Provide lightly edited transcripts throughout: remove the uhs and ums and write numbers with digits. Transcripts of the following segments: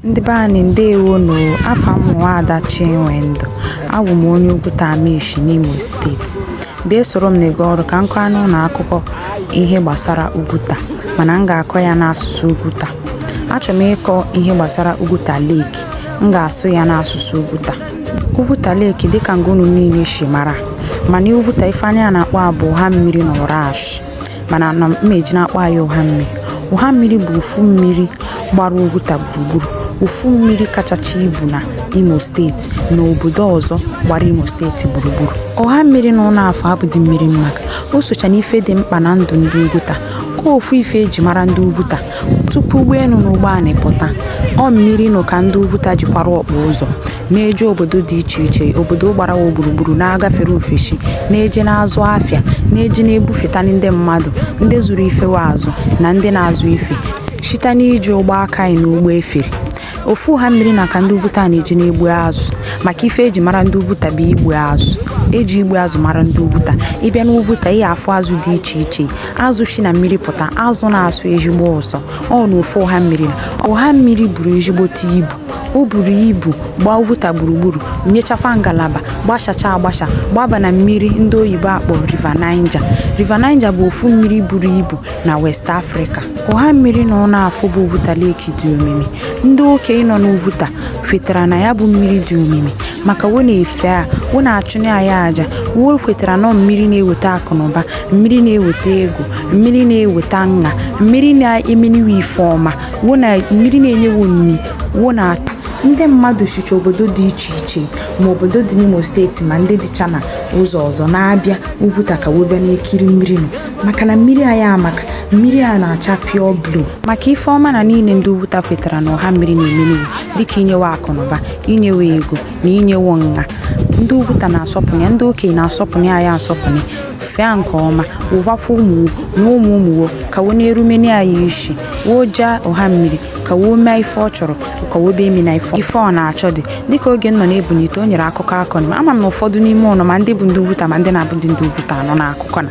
Ndị be anyị ndewonu, afa m Nwaada Chinwendu, abụ m onye Ugwuta Amaechi n'Imo steeti. Bịa soro m n'ịga ọrụ ka m kọọ unu akụkọ ihe gbasara Ugwuta, mana m ga-akọ ya n'asụsụ Ugwuta. Achọrọ m ịkọ ihe gbasara Ugwuta Lake, m ga-asụ ya n'asụsụ Ugwuta. Ugwuta Lake dịka ngunu niile si mara, mana Ugwuta ife anya na-akpọ abụ ụha mmiri na ụrash, mana na mmeji na-akpọ ya ụha mmiri. Ụha mmiri bụ ofu mmiri gbara Ugwuta gburugburu, ofu mmiri kachacha ibu na Imo steeti na obodo ọzọ gbara Imo steeti gburugburu. Ọha mmiri na ụlọ afọ abụghị mmiri maka o socha n'ife dị mkpa na ndụ ndị Ugwuta. Ofu ife eji mara ndị Ugwuta tupu ụgbọelu na ụgbọala pụta, ọ mmiri nọ ka ndị Ugwuta jikwara ọkpụ ụzọ na-eje obodo dị iche iche, obodo gbara wa gburugburu, na-agafere ofesi, na-eje na-azụ afịa, na-eje na-ebufeta ndị mmadụ, ndị zụrụ ife azụ na ndị na-azụ ife site n'iji ụgbọ aka na ụgbọ efere. Ofu ụha mmiri na ka ndị Ugwuta na-eji na-egbu azụ, maka ife eji mara ndị Ugwuta bụ igbu azụ. Eji igbu azụ mara ndị Ugwuta. Ịbịa n'Ugwuta ihe afụ azụ dị iche iche, azụ shi na mmiri pụta, azụ na-asụ ezigbo ụsọ. Ọ na ofu ụha mmiri na ụha mmiri buru ezigbote ibu. O buru ibu gbaa Ugwuta gburugburu, nyechakwa ngalaba, gbashacha agbasha, gbaba na mmiri ndị oyibo akpọ River Niger. River Niger bụ ofu mmiri buru ibu na West Africa. Ụha mmiri na ụlọ afọ bụ Ugwuta Lake dị omimi. Ndị okenye nọ n'Ugwuta kwetara na ya bụ mmiri dị omimi maka wo na-efe a, wo na-achụ ya aja, wo kwetara na mmiri na-eweta akụ na ụba, mmiri na-eweta ego, mmiri na-eweta nha, mmiri na-emeniwe ife ọma, wo na mmiri na-enyewo nni, wo na ndị mmadụ sicha obodo dị iche iche ma obodo dị n'Imo steeti ma ndị dịcha na ụzọ ọzọ na-abịa Ugwuta ka wee bịa na-ekiri mmiri nọ, maka na mmiri amaka, mmiri a na-acha pure blue. Maka ife ọma na niile ndị Ugwuta kwetara na ọha mmiri na-emeniwo dịka inyewe akụ na ụba, inyewe ego na inyewe nha. Ndị Ugwuta na-asọpụrụ ya, ndị okenye na-asọpụrụ ya asọpụrụ, fee nke ọma, ụbakwa ụmụ na ụmụ ka wo na-erumeni ya isi, wo jaa ọha mmiri ka wo mee ife ọ chọrọ, ka wo be emi na ife ọ na-achọ dị. Dịka oge nọ n'Ebonyi o nyere akụkọ akọni, ama m na ụfọdụ n'ime ụnụ ma ndị bụ ndị Ugwuta ma ndị na-abụ ndị Ugwuta anọ n'akụkọ na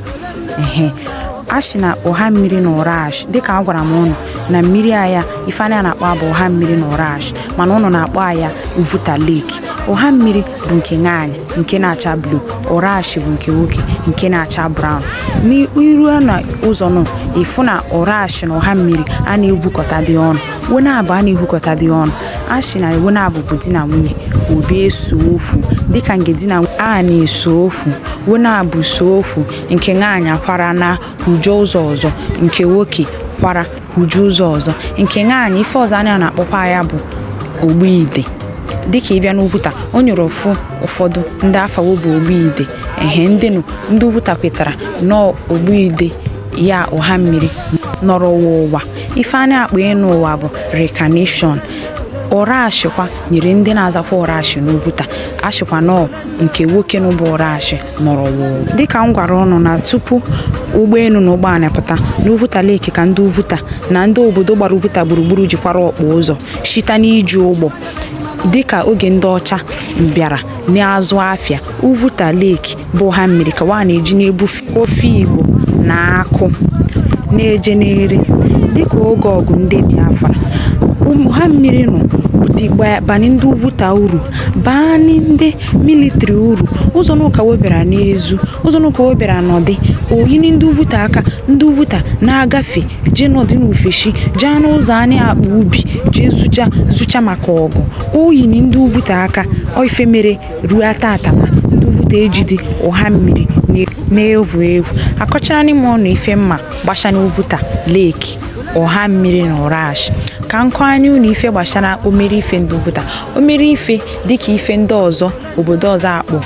ashị na ụha mmiri na ụrash. Dịka a gwara m ụnụ na mmiri aya ife anya na-akpọ abụ ụha mmiri na ụrash, mana ụnụ na-akpọ aya Ugwuta Lake. Ụha mmiri bụ nke nwaanyị nke na-acha blue, ụrash bụ nke nwoke nke na-acha brown. N'iru na ụzọ nọ ịfụ na ụrash na ụha mmiri a na-egwukọta dị ọnụ, wo na-abụ a na-egwukọta dị ọnụ. Ashị na wo na-abụ bụ di na nwunye obi eso okwu, dịka nke di na a na-eso okwu, wo na-abụ so okwu, nke nwaanyị akwara na ụjọ ụzọ ọzọ, nke nwoke kwara ụjọ ụzọ ọzọ. Nke nwaanyị ife ọzọ anya na-akpọkwa ya bụ ogbuide. Dịka ịbịa n'Ugwuta o nyere ụfọdụ ndị afawo bụ ogbuide. Ndị Ugwuta kwetara na ogbuide ya ụha mmiri nọrọ ụwa. Ife anya akpọ ịnụ ụwa bụ reincarnation. Ụrash kwa nyere ndị na-azakwa ụrash n'Ugwuta, ashịkwa nọ nke nwoke n'ụbụ ụrash nọrọ ụwa. Dịka m gwara ụnụ na tupu ụgbọelu na ụgbọala pụta n'Ugwuta Lake ka ndị Ugwuta na ndị obodo gbara Ugwuta gburugburu jikwara ọkpụ ụzọ site n'iji ụgbọ. Dịka oge ndị ọcha bịara na-azụ afịa, Ugwuta Lake bụ ụha mmiri ka wa na-eji na-ebufe ofe Igbo na akụ na-eje n'eri. Dịka oge ọgụ ndị Biafra, ụha mmiri nọ bani ndị Ugwuta uru, bani ndị militri uru. Ụzọ n'ụka webịara n'ezu, ụzọ n'ụka webịara n'ọdị oyini ndị Ugwuta aka. Ndị Ugwuta na-agafe jee n'ọdị n'ofesi, jee n'ụzọ anya akpa ubi, jee zụcha maka ọgụ. Oyini ndị Ugwuta aka ife mere ruo tata na ndị Ugwuta ejide ụha mmiri na-egwu egwu. Akọchara n'ime ọnụ ife mma gbasara Ugwuta Lake, ọha mmiri na ụrash. Ka nkọ anya unu ife gbasara omere ife ndị Ugwuta. Omere ife dịka ife ndị ọzọ obodo ọzọ akpọ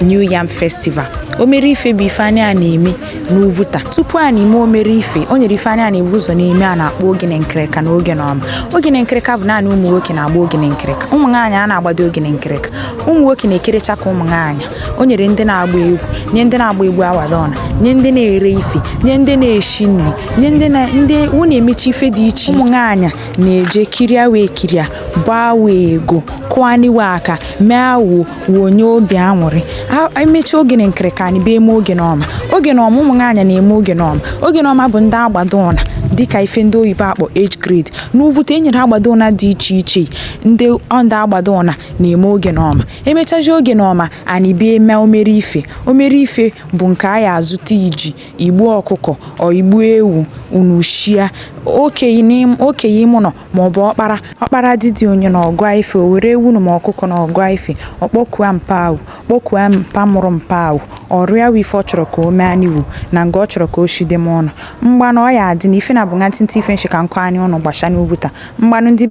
New Yam Festival. Omere ife bụ ife anya na-eme n'Ugwuta. Tupu a na-eme omere ife, o nyere ife anya na-ebu ụzọ na-eme a na-akpọ ogene nkịrịka na ogene ọma. Ogene nkịrịka bụ naanị ụmụ nwoke na-agba ogene nkịrịka, ụmụ nwaanyị a na-agbado ogene nkịrịka. Ụmụ nwoke na-ekerecha ka ụmụ nwaanyị. O nyere ndị na-agba egwu, nye ndị na-agba egwu awadona, nye ndị na-ere ife, nye ndị na-eshi nri, nye ndị wụ na-emechi ife dị iche. Ụmụ nwaanyị na-eje kiria wee kiria, gbaa wee ego, kụaniwe aka, mee awụ wonye obi aṅụrị. Emechi ogene nkịrịka anyị bee eme ogene ọma. Ogene ọma ụmụ nwaanyị na-eme ogene ọma. Ogene ọma bụ ndị agbado ọna dịka ife ndị oyibo akpọ age grade. N'Ugwuta enyere agbado ụna dị iche iche ndị agbado ụna na-eme oge n'ọma. Emechazi oge n'ọma anyị bịa eme omere ife bụ nke a ya azụta iji igbu ọkụkọ ọ igbu ewu unu shia okenye ime ụlọ maọbụ ọkpara didi onye na ọgụ ife o were ewu ma ọkụkọ na ọgụ ife ọkpọkụa mpa ahụ kpọkụa mpa mụrụ mpa ahụ ọrịa ife ọ chọrọ ka o mee anyị wu na nga ọ chọrọ ka o shide m ọnụ mgbanụ ọ ya adị na ife na bụ ntị ife nshi ka nkọ anyị ọnụ gbasha n'Ugwuta mgbanụ ndị